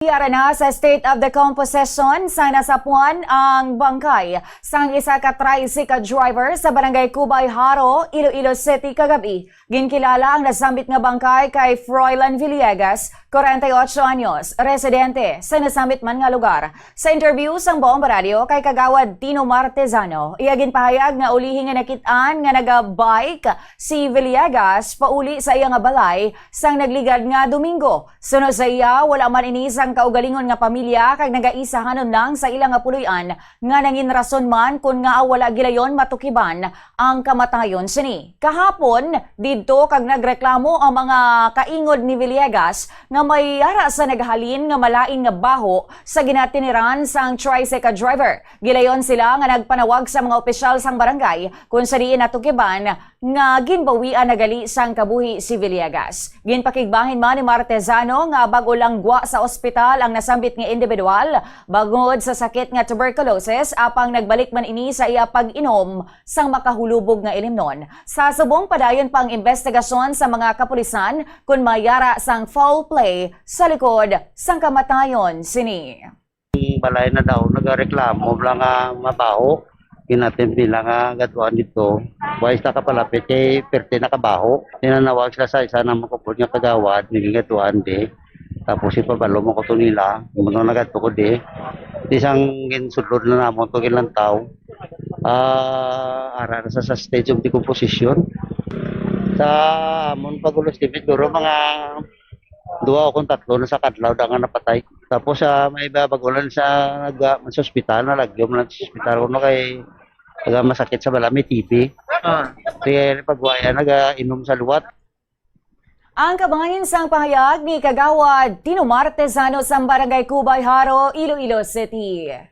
Iyara na sa state of decomposition sa nasapuan ang bangkay sang isa ka tricycle driver sa barangay Cubay Haro, Iloilo City kagabi. Ginkilala ang nasambit nga bangkay kay Froilan Villegas, 48 anyos, residente sa nasambit man nga lugar. Sa interview sang Buong Radio kay Kagawad Tino Martezano, iya ginpahayag nga ulihi nga nakitaan nga naga-bike si Villegas pauli sa iya nga balay sang nagligad nga Domingo. Sunod sa iya, wala man ini sang kaugalingon nga pamilya kag nagaisahanon lang sa ilang nga puloy-an nga nangin rason man kun nga wala gilayon matukiban ang kamatayon sini. Kahapon didto kag nagreklamo ang mga kaingod ni Villegas nga may yara sa naghalin nga malain nga baho sa ginatiniran sang tricycle driver. Gilayon sila nga nagpanawag sa mga opisyal sang barangay kung sa diin natukiban nga ginbawian nagali sang kabuhi si Villegas. Ginpakigbahin man ni Martezano nga bago lang gwa sa ospital ang nasambit nga individual bangod sa sakit nga tuberculosis apang nagbalik man ini sa iya pag-inom sang makahulubog nga ilimnon. Sa subong padayon pang investigasyon sa mga kapulisan kung mayara sang foul play sa likod sang kamatayon sini. Balay na daw nagareklamo bla nga mabaho kinatin nila nga gatuan dito wais na kapalapit kay perte na kabaho tinanawag sila sa isa na makupod nga kagawad naging gatuan di tapos ipabalo mo ko to nila mga nagato ko di isang ginsudlod na namon to ilang tao ara na sa stage of decomposition sa amon pagulos dibit duro mga duwa o kung tatlo na sa kadlaw da nga napatay. Tapos may babagulan sa sa ospital na lagyo mo sa ospital kuno kay masakit sa balami TB. Kaya pagwaya inom sa luwat. Ang kabangayan sang pahayag ni Kagawad Tino Martezano sa barangay Cubay Haro, Iloilo City.